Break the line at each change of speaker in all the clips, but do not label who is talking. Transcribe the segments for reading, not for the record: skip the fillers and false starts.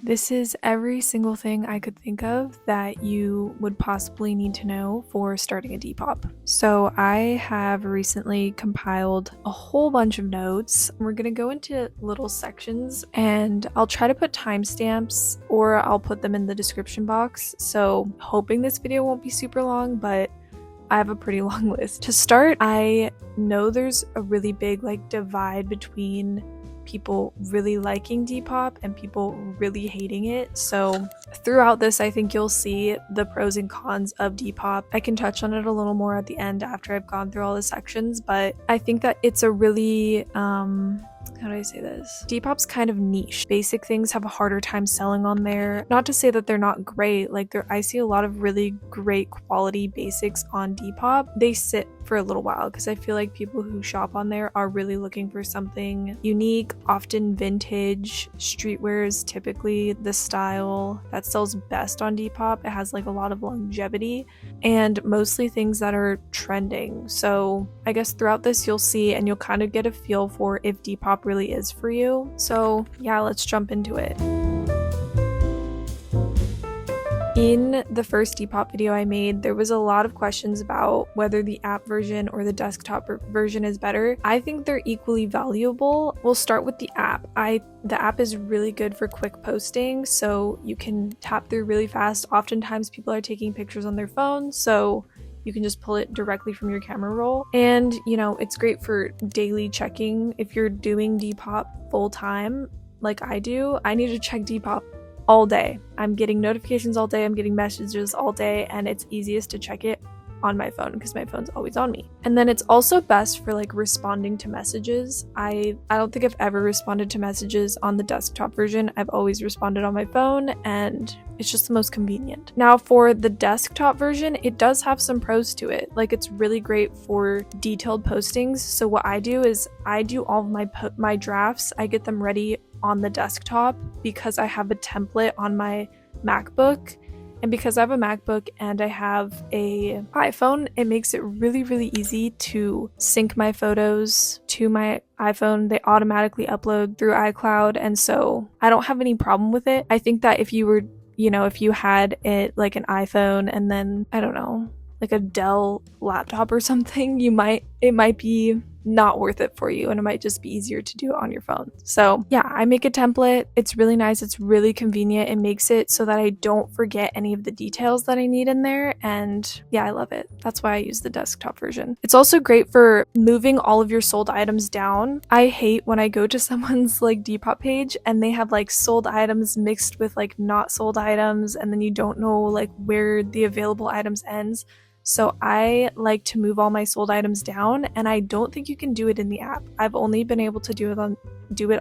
This is every single thing I could think of that you would possibly need to know for starting a Depop. So I have recently compiled a whole bunch of notes. We're going to go into little sections and I'll try to put timestamps or I'll put them in the description box. So hoping this video won't be super long, but I have a pretty long list. To start, I know there's a really big divide between people really liking Depop and people really hating it. So throughout this, I think you'll see the pros and cons of Depop. I can touch on it a little more at the end after I've gone through all the sections, but I think that it's a really, how do I say this? Depop's kind of niche. Basic things have a harder time selling on there. Not to say that they're not great. I see a lot of really great quality basics on Depop. They sit for a little while because I feel like people who shop on there are really looking for something unique, often vintage. Streetwear is typically the style that sells best on Depop. It has a lot of longevity and mostly things that are trending. So I guess throughout this you'll see and you'll kind of get a feel for if Depop really is for you. So yeah, let's jump into it. In the first Depop video I made, there was a lot of questions about whether the app version or the desktop version is better. I think they're equally valuable. We'll start with the app. The app is really good for quick posting, so you can tap through really fast. Oftentimes people are taking pictures on their phone, so you can just pull it directly from your camera roll. And, it's great for daily checking. If you're doing Depop full time, like I do, I need to check Depop all day. I'm getting notifications all day, I'm getting messages all day, and it's easiest to check it on my phone because my phone's always on me. And then it's also best for responding to messages. I don't think I've ever responded to messages on the desktop version. I've always responded on my phone and it's just the most convenient. Now for the desktop version, it does have some pros to it. It's really great for detailed postings. So what I do is I do all of my drafts. I get them ready on the desktop because I have a template on my MacBook. And because I have a MacBook and I have a iPhone, it makes it really, really easy to sync my photos to my iPhone. They automatically upload through iCloud, and so I don't have any problem with it. I think that if you were, if you had it an iPhone and then, I don't know, a Dell laptop or something, it might be not worth it for you and it might just be easier to do it on your phone. So yeah, I make a template. It's really nice. It's really convenient. It makes it so that I don't forget any of the details that I need in there. And yeah, I love it. That's why I use the desktop version. It's also great for moving all of your sold items down. I hate when I go to someone's Depop page and they have sold items mixed with not sold items, and then you don't know where the available items ends. So I like to move all my sold items down, and I don't think you can do it in the app. I've only been able to do it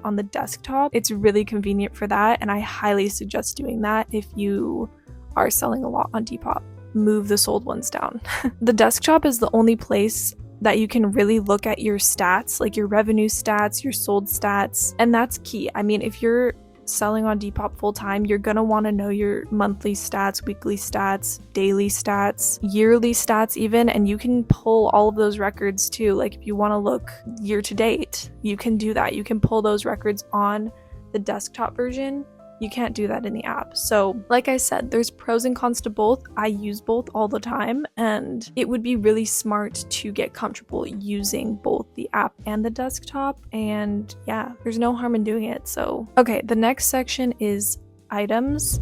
on the desktop. It's really convenient for that, and I highly suggest doing that if you are selling a lot on Depop. Move the sold ones down. The desktop is the only place that you can really look at your stats, your revenue stats, your sold stats, and that's key. I mean, if you're selling on Depop full time, you're gonna want to know your monthly stats, weekly stats, daily stats, yearly stats even, and you can pull all of those records too. If you want to look year to date, you can do that. You can pull those records on the desktop version. You can't do that in the app. So like I said, there's pros and cons to both. I use both all the time, and it would be really smart to get comfortable using both the app and the desktop. And yeah, there's no harm in doing it. So okay, the next section is items.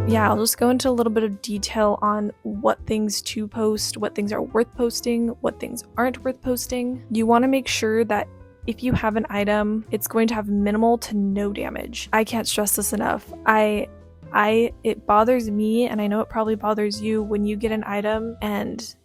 Yeah, I'll just go into a little bit of detail on what things to post, what things are worth posting, what things aren't worth posting. You want to make sure that if you have an item, it's going to have minimal to no damage. I can't stress this enough. It bothers me, and I know it probably bothers you when you get an item and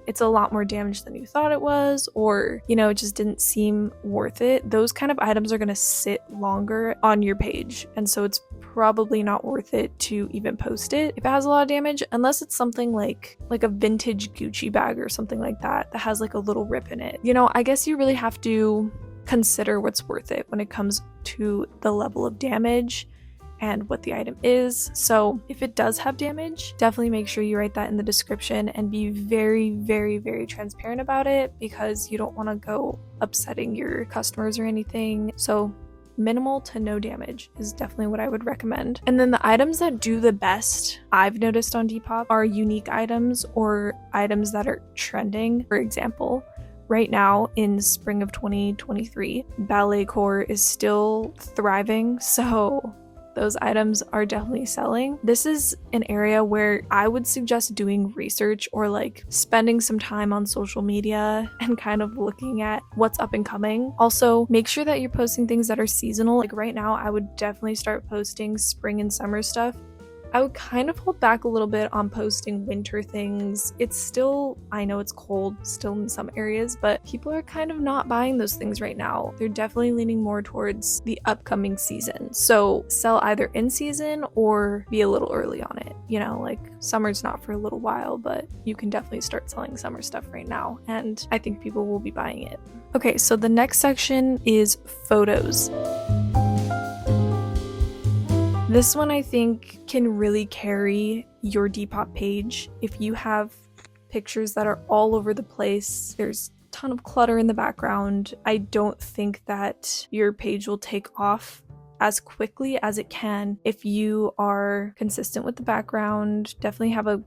it's a lot more damage than you thought it was, or it just didn't seem worth it. Those kind of items are going to sit longer on your page, and so it's probably not worth it to even post it if it has a lot of damage, unless it's something like a vintage Gucci bag or something like that has a little rip in it. I guess you really have to consider what's worth it when it comes to the level of damage and what the item is. So if it does have damage, definitely make sure you write that in the description and be very, very, very transparent about it, because you don't want to go upsetting your customers or anything. So Minimal to no damage is definitely what I would recommend. And then the items that do the best I've noticed on Depop are unique items or items that are trending. For example, right now in spring of 2023, ballet core is still thriving, so those items are definitely selling. This is an area where I would suggest doing research or like spending some time on social media and kind of looking at what's up and coming. Also, make sure that you're posting things that are seasonal. Like right now, I would definitely start posting spring and summer stuff. I would kind of hold back a little bit on posting winter things. It's still, I know it's cold still in some areas, but people are kind of not buying those things right now. They're definitely leaning more towards the upcoming season. So sell either in season or be a little early on it. You know, like summer's not for a little while, but you can definitely start selling summer stuff right now. And I think people will be buying it. Okay, so the next section is photos. This one I think can really carry your Depop page. If you have pictures that are all over the place, there's a ton of clutter in the background, I don't think that your page will take off as quickly as it can if you are consistent with the background. Definitely have a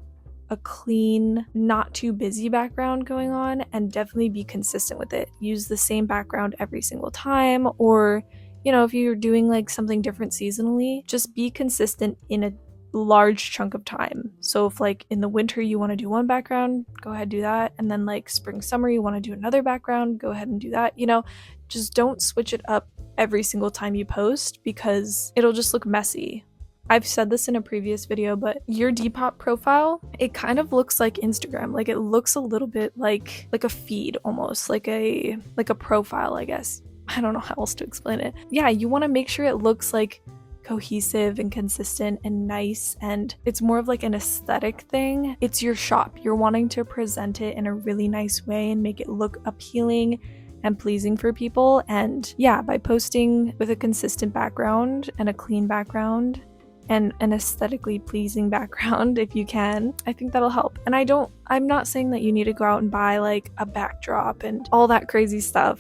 clean, not too busy background going on, and definitely be consistent with it. Use the same background every single time, or you know, if you're doing like something different seasonally, just be consistent in a large chunk of time. So if like in the winter you want to do one background, go ahead, do that. And then like spring, summer, you want to do another background, go ahead and do that. You know, just don't switch it up every single time you post because it'll just look messy. I've said this in a previous video, but your Depop profile, it kind of looks like Instagram. Like it looks a little bit like a feed almost, like a profile, I guess. I don't know how else to explain it. Yeah, you want to make sure it looks like cohesive and consistent and nice, and it's more of like an aesthetic thing. It's your shop. You're wanting to present it in a really nice way and make it look appealing and pleasing for people. And yeah, by posting with a consistent background and a clean background and an aesthetically pleasing background, if you can, I think that'll help. And I'm not saying that you need to go out and buy like a backdrop and all that crazy stuff.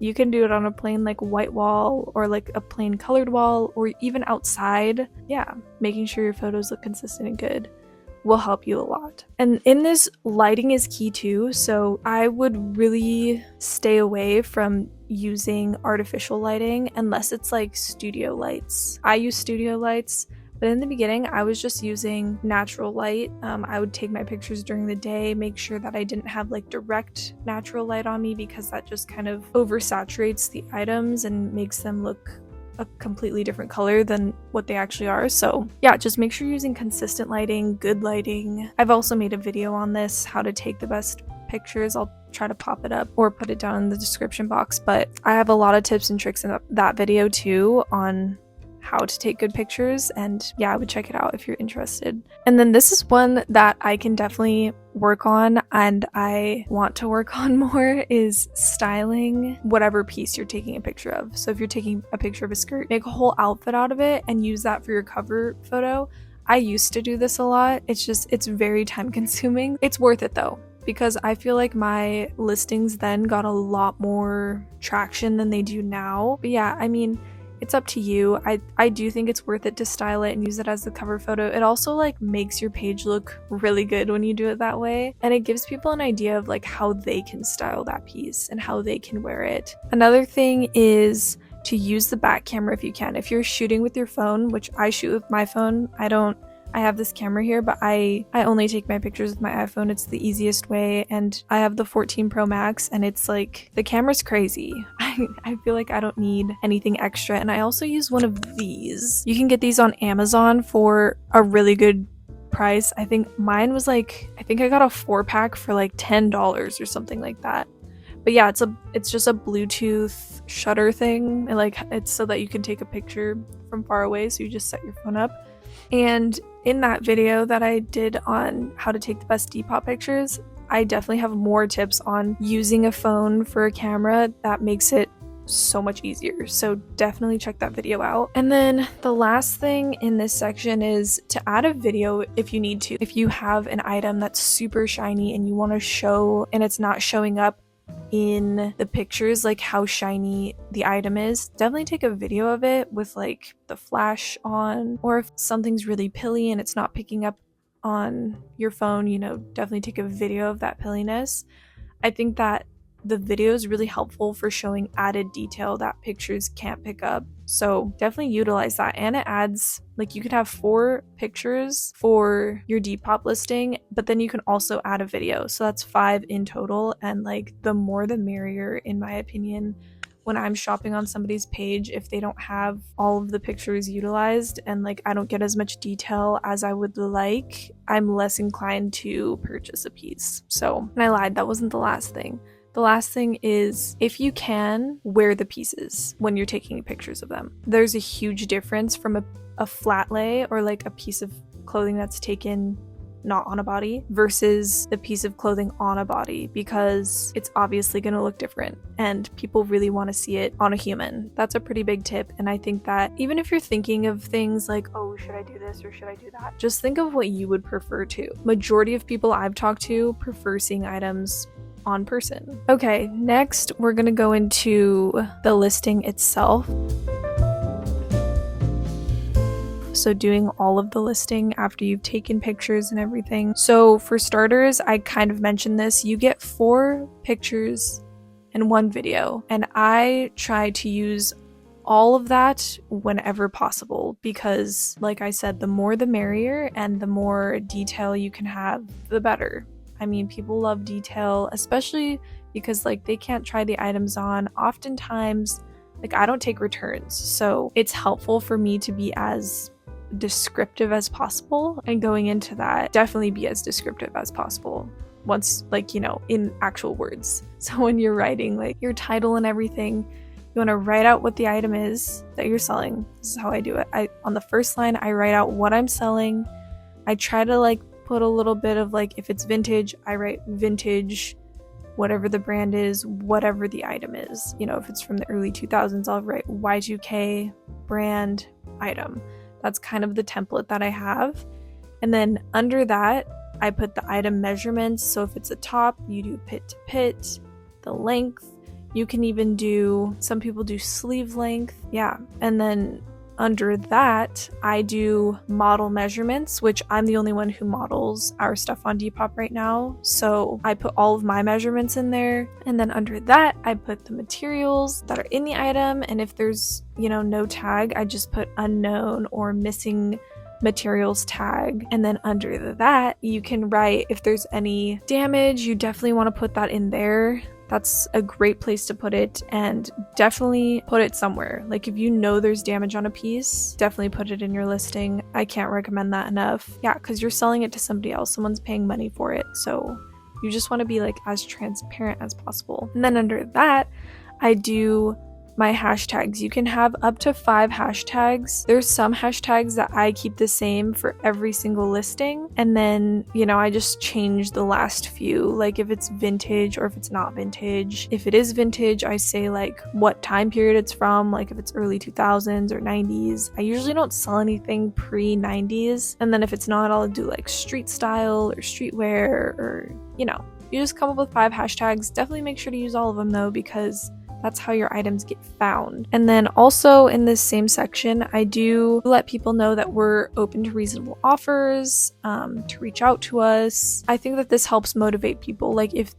You can do it on a plain like white wall or like a plain colored wall or even outside. Yeah, making sure your photos look consistent and good will help you a lot. And in this, lighting is key too. So I would really stay away from using artificial lighting unless it's like studio lights. I use studio lights, but in the beginning, I was just using natural light. I would take my pictures during the day, make sure that I didn't have like direct natural light on me because that just kind of oversaturates the items and makes them look a completely different color than what they actually are. So yeah, just make sure you're using consistent lighting, good lighting. I've also made a video on this, how to take the best pictures. I'll try to pop it up or put it down in the description box, but I have a lot of tips and tricks in that video too on how to take good pictures, and yeah, I would check it out if you're interested. And then this is one that I can definitely work on and I want to work on more, is styling whatever piece you're taking a picture of. So if you're taking a picture of a skirt, make a whole outfit out of it and use that for your cover photo. I used to do this a lot. It's very time consuming. It's worth it though, because I feel like my listings then got a lot more traction than they do now. But yeah, I mean, it's up to you. I do think it's worth it to style it and use it as the cover photo. It also like makes your page look really good when you do it that way. And it gives people an idea of like how they can style that piece and how they can wear it. Another thing is to use the back camera if you can. If you're shooting with your phone, which I shoot with my phone, I have this camera here, but I only take my pictures with my iPhone. It's the easiest way, and I have the 14 Pro Max, and it's like, the camera's crazy. I feel like I don't need anything extra, and I also use one of these. You can get these on Amazon for a really good price. I think mine was like, I think I got a 4-pack for like $10 or something like that. But yeah, it's just a Bluetooth shutter thing. It's so that you can take a picture from far away, so you just set your phone up. And in that video that I did on how to take the best Depop pictures, I definitely have more tips on using a phone for a camera that makes it so much easier. So definitely check that video out. And then the last thing in this section is to add a video if you need to. If you have an item that's super shiny and you want to show and it's not showing up in the pictures, like how shiny the item is, definitely take a video of it with like the flash on, or if something's really pilly and it's not picking up on your phone, you know, definitely take a video of that pilliness. I think that the video is really helpful for showing added detail that pictures can't pick up. So definitely utilize that. And it adds, like, you could have 4 pictures for your Depop listing, but then you can also add a video. So that's 5 in total. And like, the more the merrier, in my opinion. When I'm shopping on somebody's page, if they don't have all of the pictures utilized and like I don't get as much detail as I would like, I'm less inclined to purchase a piece. So, and I lied, that wasn't the last thing. The last thing is, if you can, wear the pieces when you're taking pictures of them. There's a huge difference from a flat lay or like a piece of clothing that's taken not on a body versus the piece of clothing on a body, because it's obviously going to look different and people really want to see it on a human. That's a pretty big tip. And I think that even if you're thinking of things like, oh, should I do this or should I do that, just think of what you would prefer to. Majority of people I've talked to prefer seeing items on person. Okay, next we're gonna go into the listing itself. So doing all of the listing after you've taken pictures and everything. So for starters, I kind of mentioned this, you get 4 pictures and 1 video, and I try to use all of that whenever possible, because like I said, the more the merrier, and the more detail you can have, the better. I mean, people love detail, especially because like they can't try the items on. Oftentimes, like I don't take returns, so it's helpful for me to be as descriptive as possible, and going into that, definitely be as descriptive as possible once, like, you know, in actual words. So when you're writing like your title and everything, you want to write out what the item is that you're selling. This is how I do it. On the first line, I write out what I'm selling. I try to like put a little bit of like, if it's vintage, I write vintage, whatever the brand is, whatever the item is. You know, if it's from the early 2000s, I'll write Y2K brand item. That's kind of the template that I have. And then under that, I put the item measurements. So if it's a top, you do pit to pit, the length. You can even do, some people do sleeve length. Yeah. And then under that, I do model measurements, which I'm the only one who models our stuff on Depop right now. So I put all of my measurements in there. And then under that, I put the materials that are in the item. And if there's, you know, no tag, I just put unknown or missing materials tag. And then under that, you can write if there's any damage, you definitely want to put that in there. That's a great place to put it, and definitely put it somewhere. Like if you know there's damage on a piece, definitely put it in your listing. I can't recommend that enough. Yeah, because you're selling it to somebody else. Someone's paying money for it. So you just want to be like as transparent as possible. And then under that, I do my hashtags. You can have up to 5 hashtags. There's some hashtags that I keep the same for every single listing, and then, you know, I just change the last few, like if it's vintage or if it's not vintage. If it is vintage, I say like what time period it's from, like if it's early 2000s or 90s. I usually don't sell anything pre-90s, and then if it's not, I'll do like street style or streetwear, or, you know, you just come up with 5 hashtags. Definitely make sure to use all of them though, because that's how your items get found. And then also in this same section, I do let people know that we're open to reasonable offers, to reach out to us. I think that this helps motivate people. Like if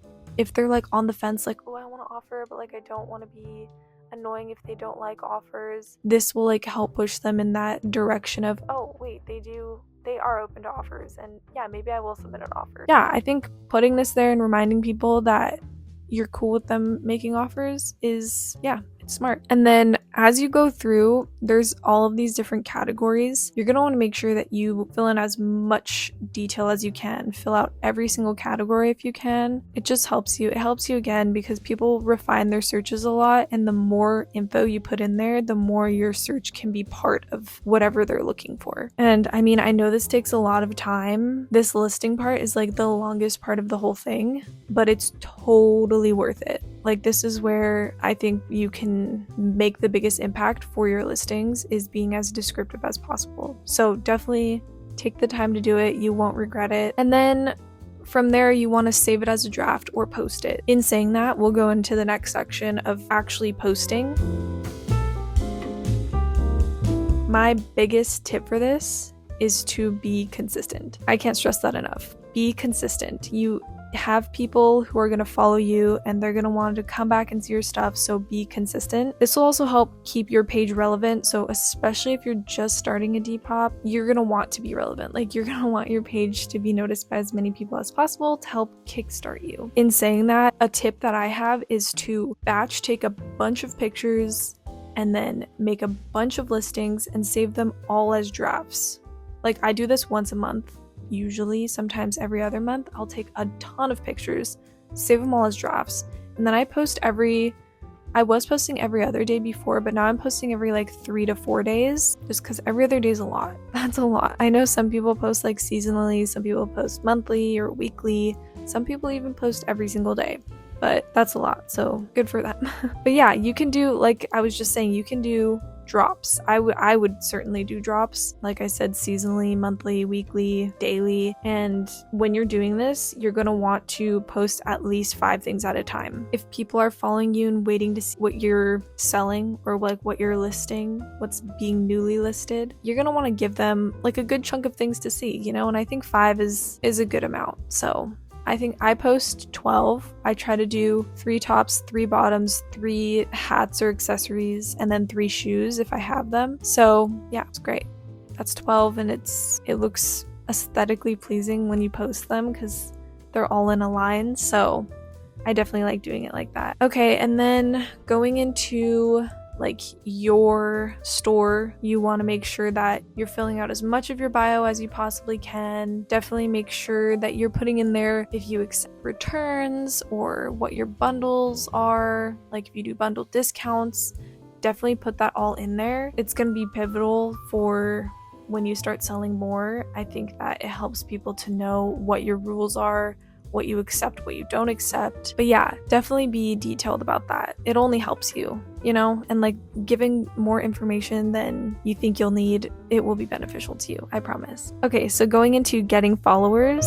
they're like on the fence, like, oh, I want to offer, but like I don't want to be annoying if they don't like offers. This will like help push them in that direction of, oh wait, they are open to offers, and yeah, maybe I will submit an offer. Yeah, I think putting this there and reminding people that you're cool with them making offers is, yeah, it's smart. And then as you go through, there's all of these different categories. You're gonna want to make sure that you fill in as much detail as you can. Fill out every single category if you can. It just helps you. It helps you again because people refine their searches a lot, and the more info you put in there, the more your search can be part of whatever they're looking for. And I mean, I know this takes a lot of time. This listing part is like the longest part of the whole thing, but it's totally worth it. Like this is where I think you can make the biggest impact for your listings, is being as descriptive as possible. So definitely take the time to do it. You won't regret it. And then from there, you want to save it as a draft or post it. In saying that, we'll go into the next section of actually posting. My biggest tip for this is to be consistent. I can't stress that enough. Be consistent. You have people who are going to follow you and they're going to want to come back and see your stuff, so be consistent. This will also help keep your page relevant, so especially if you're just starting a Depop, you're going to want to be relevant. Like, you're going to want your page to be noticed by as many people as possible to help kickstart you. In saying that, a tip that I have is to batch take a bunch of pictures and then make a bunch of listings and save them all as drafts. Like, I do this once a month. Usually, sometimes every other month, I'll take a ton of pictures, save them all as drafts, and then I was posting every other day before, but now I'm posting every like 3 to 4 days, just because every other day is a lot. That's a lot. I know some people post like seasonally, some people post monthly or weekly, some people even post every single day, but that's a lot, so good for them. But yeah, you can do, like I was just saying, you can do drops. I would certainly do drops, like I said, seasonally, monthly, weekly, daily. And when you're doing this, you're going to want to post at least 5 things at a time. If people are following you and waiting to see what you're selling or like what you're listing, what's being newly listed, you're going to want to give them like a good chunk of things to see, you know? And I think 5 is a good amount. So I think I post 12. I try to do 3 tops, 3 bottoms, 3 hats or accessories, and then 3 shoes if I have them. So yeah, it's great. That's 12, and it looks aesthetically pleasing when you post them because they're all in a line. So I definitely like doing it like that. Okay, and then going into like your store, you want to make sure that you're filling out as much of your bio as you possibly can. Definitely make sure that you're putting in there if you accept returns or what your bundles are. Like if you do bundle discounts, definitely put that all in there. It's going to be pivotal for when you start selling more. I think that it helps people to know what your rules are, what you accept, what you don't accept. But yeah, definitely be detailed about that. It only helps you, you know, and like giving more information than you think you'll need, it will be beneficial to you, I promise. Okay, so going into getting followers,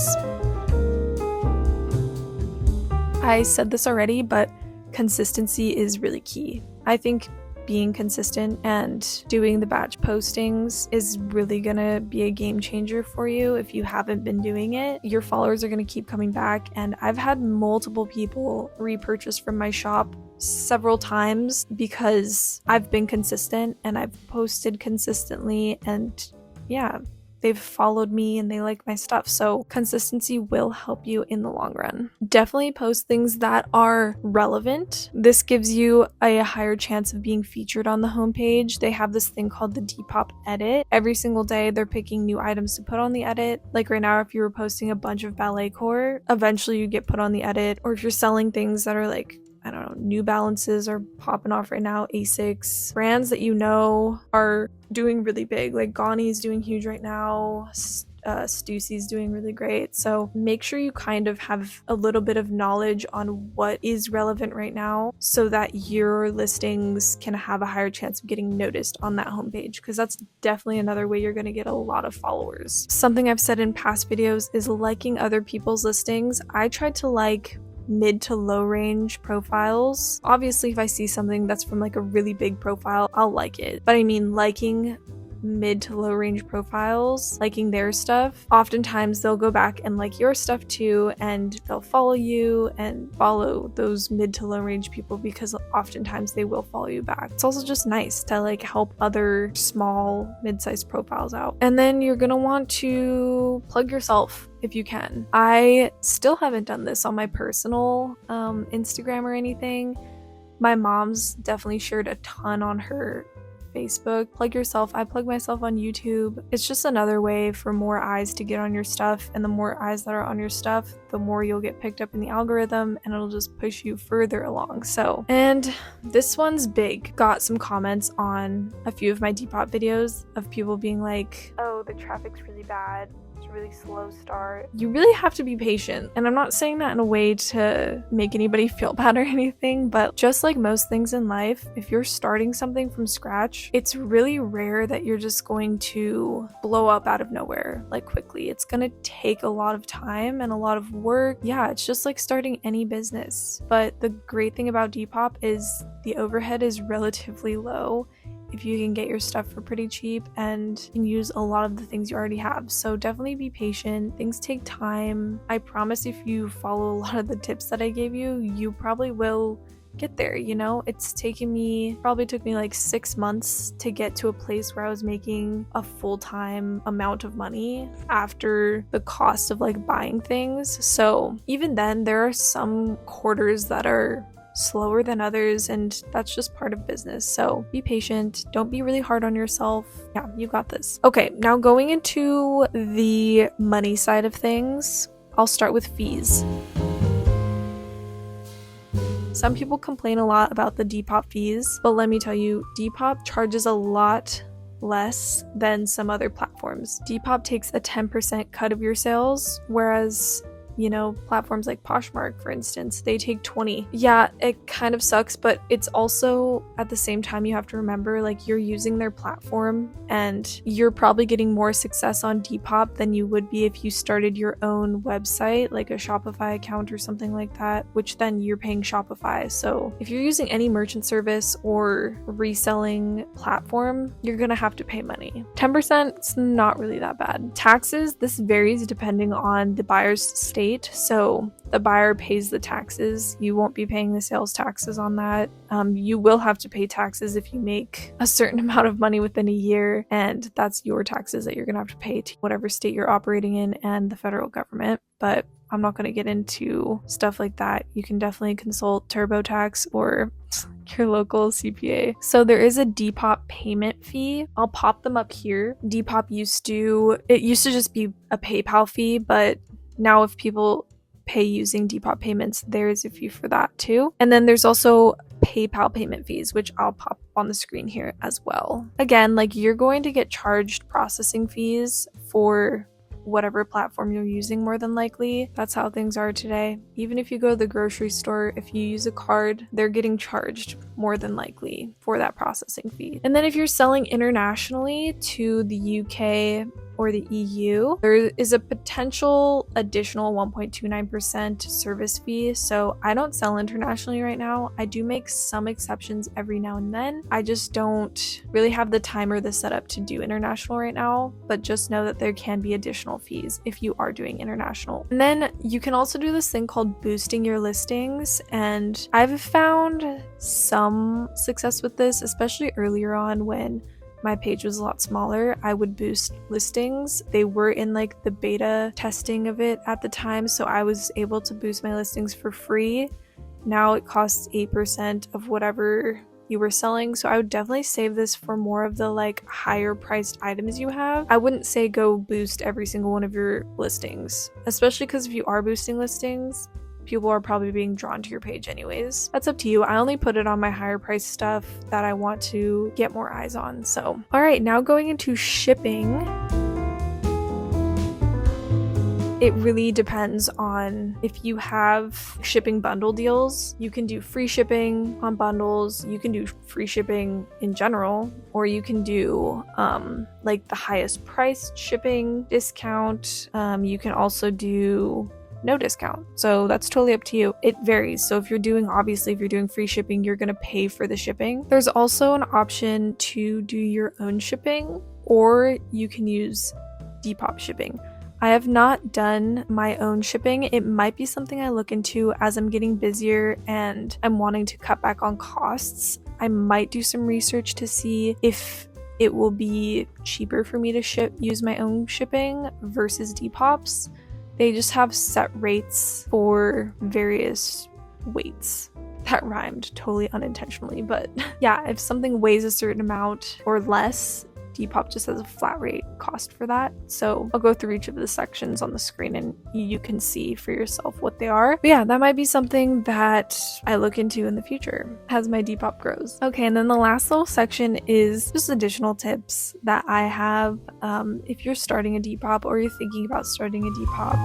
I said this already, but consistency is really key. I think being consistent and doing the batch postings is really gonna be a game changer for you. If you haven't been doing it, your followers are gonna keep coming back, and I've had multiple people repurchase from my shop several times because I've been consistent and I've posted consistently, and yeah, they've followed me and they like my stuff. So consistency will help you in the long run. Definitely post things that are relevant. This gives you a higher chance of being featured on the homepage. They have this thing called the DEPOP edit. Every single day they're picking new items to put on the edit. Like right now, if you were posting a bunch of ballet core, eventually you get put on the edit. Or if you're selling things that are like, I don't know, New Balances are popping off right now, Asics, brands that you know are doing really big, like Ghani's doing huge right now, Stussy's doing really great. So make sure you kind of have a little bit of knowledge on what is relevant right now so that your listings can have a higher chance of getting noticed on that homepage, because that's definitely another way you're going to get a lot of followers. Something I've said in past videos is liking other people's listings. I try to like mid to low range profiles. Obviously, if I see something that's from like a really big profile, I'll like it. But I mean, liking mid to low range profiles, liking their stuff, oftentimes they'll go back and like your stuff too, and they'll follow you and follow those mid to low range people because oftentimes they will follow you back. It's also just nice to like help other small mid-sized profiles out. And then you're gonna want to plug yourself if you can. I still haven't done this on my personal Instagram or anything. My mom's definitely shared a ton on her Facebook. Plug yourself. I plug myself on YouTube. It's just another way for more eyes to get on your stuff, and the more eyes that are on your stuff, the more you'll get picked up in the algorithm, and it'll just push you further along. So, and this one's big. Got some comments on a few of my Depop videos of people being like, oh, the traffic's really bad. It's a really slow start. You really have to be patient. And I'm not saying that in a way to make anybody feel bad or anything, but just like most things in life, if you're starting something from scratch, it's really rare that you're just going to blow up out of nowhere, like quickly. It's gonna take a lot of time and a lot of work. Yeah, it's just like starting any business. But the great thing about Depop is the overhead is relatively low if you can get your stuff for pretty cheap and can use a lot of the things you already have. So definitely be patient. Things take time. I promise if you follow a lot of the tips that I gave you, you probably will get there. Probably took me like 6 months to get to a place where I was making a full-time amount of money after the cost of like buying things. So even then, there are some quarters that are slower than others, and that's just part of business. So be patient. Don't be really hard on yourself. Yeah, you got this. Okay, now going into the money side of things, I'll start with fees. Some people complain a lot about the Depop fees, but let me tell you, Depop charges a lot less than some other platforms. Depop takes a 10% cut of your sales, whereas platforms like Poshmark, for instance, they take 20. Yeah, it kind of sucks, but it's also at the same time you have to remember, like, you're using their platform and you're probably getting more success on Depop than you would be if you started your own website, like a Shopify account or something like that, which then you're paying Shopify. So if you're using any merchant service or reselling platform, you're gonna have to pay money. 10%, it's not really that bad. Taxes, this varies depending on the buyer's state. So the buyer pays the taxes. You won't be paying the sales taxes on that. You will have to pay taxes if you make a certain amount of money within a year, and that's your taxes that you're gonna have to pay to whatever state you're operating in and the federal government. But I'm not going to get into stuff like that. You can definitely consult TurboTax or your local CPA. So there is a Depop payment fee. I'll pop them up here. Depop used to just be a PayPal fee, but now if people pay using Depop payments, there's a fee for that too. And then there's also PayPal payment fees, which I'll pop on the screen here as well. Again, like, you're going to get charged processing fees for whatever platform you're using, more than likely. That's how things are today. Even if you go to the grocery store, if you use a card, they're getting charged more than likely for that processing fee. And then if you're selling internationally to the UK or the EU, there is a potential additional 1.29% service fee. So I don't sell internationally right now. I do make some exceptions every now and then. I just don't really have the time or the setup to do international right now, but just know that there can be additional fees if you are doing international. And then you can also do this thing called boosting your listings, and I've found some success with this, especially earlier on when my page was a lot smaller. I would boost listings. They were in like the beta testing of it at the time, so I was able to boost my listings for free. Now it costs 8% of whatever you were selling, so I would definitely save this for more of the like higher priced items you have. I wouldn't say go boost every single one of your listings, especially because if you are boosting listings, people are probably being drawn to your page anyways. That's up to you. I only put it on my higher price stuff that I want to get more eyes on. So, all right, now going into shipping. It really depends on if you have shipping bundle deals. You can do free shipping on bundles. You can do free shipping in general, or you can do like the highest priced shipping discount. You can also do no discount. So that's totally up to you. It varies. So if you're doing free shipping, you're going to pay for the shipping. There's also an option to do your own shipping, or you can use Depop shipping. I have not done my own shipping. It might be something I look into as I'm getting busier and I'm wanting to cut back on costs. I might do some research to see if it will be cheaper for me to use my own shipping versus Depop's. They just have set rates for various weights. That rhymed totally unintentionally, but yeah, if something weighs a certain amount or less, Depop just has a flat rate cost for that. So I'll go through each of the sections on the screen and you can see for yourself what they are. But yeah, that might be something that I look into in the future as my Depop grows. Okay, and then the last little section is just additional tips that I have if you're starting a Depop or you're thinking about starting a Depop.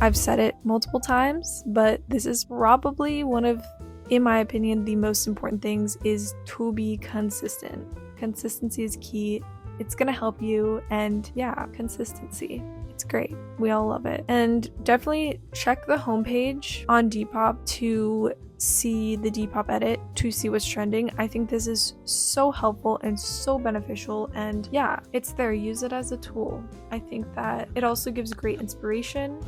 I've said it multiple times, but this is probably one of, in my opinion, the most important things is to be consistent. Consistency is key. It's gonna help you, and yeah, consistency. It's great. We all love it. And definitely check the homepage on Depop to see the Depop edit, to see what's trending. I think this is so helpful and so beneficial, and yeah, it's there. Use it as a tool. I think that it also gives great inspiration,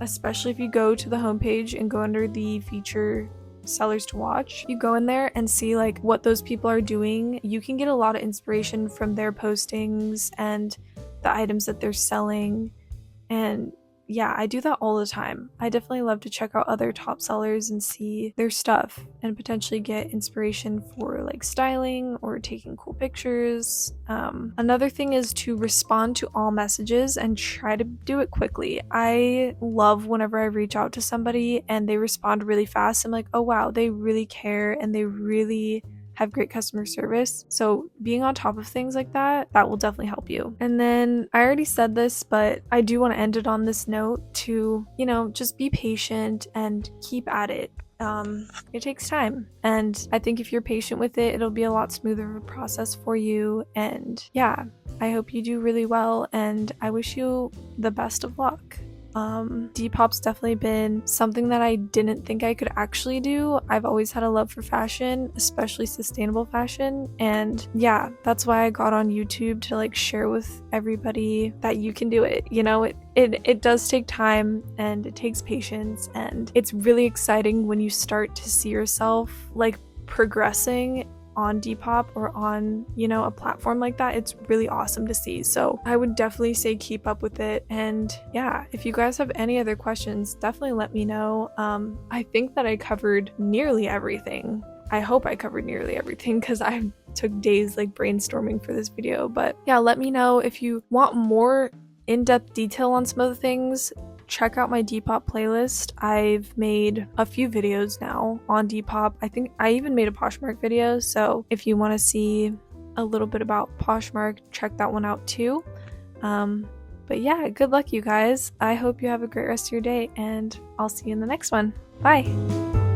especially if you go to the homepage and go under the feature sellers to watch. You go in there and see like what those people are doing. You can get a lot of inspiration from their postings and the items that they're selling. And yeah, I do that all the time. I definitely love to check out other top sellers and see their stuff and potentially get inspiration for like styling or taking cool pictures. Another thing is to respond to all messages and try to do it quickly. I love whenever I reach out to somebody and they respond really fast. I'm like, oh wow, they really care and they really have great customer service. So being on top of things like that will definitely help you. And then I already said this, but I do want to end it on this note to, you know, just be patient and keep at it. It takes time, and I think if you're patient with it, it'll be a lot smoother of a process for you. And yeah, I hope you do really well, and I wish you the best of luck. Depop's definitely been something that I didn't think I could actually do. I've always had a love for fashion, especially sustainable fashion, and yeah, that's why I got on YouTube to like share with everybody that you can do it. You know, it does take time and it takes patience, and it's really exciting when you start to see yourself like progressing on Depop or on, you know, a platform like that. It's really awesome to see. So I would definitely say keep up with it. And yeah, if you guys have any other questions, definitely let me know. I think that I covered nearly everything. I hope I covered nearly everything because I took days like brainstorming for this video. But yeah, let me know if you want more in-depth detail on some of the things. Check out my Depop playlist. I've made a few videos now on Depop. I think I even made a Poshmark video, so if you want to see a little bit about Poshmark, check that one out too. But yeah, good luck you guys. I hope you have a great rest of your day, and I'll see you in the next one. Bye!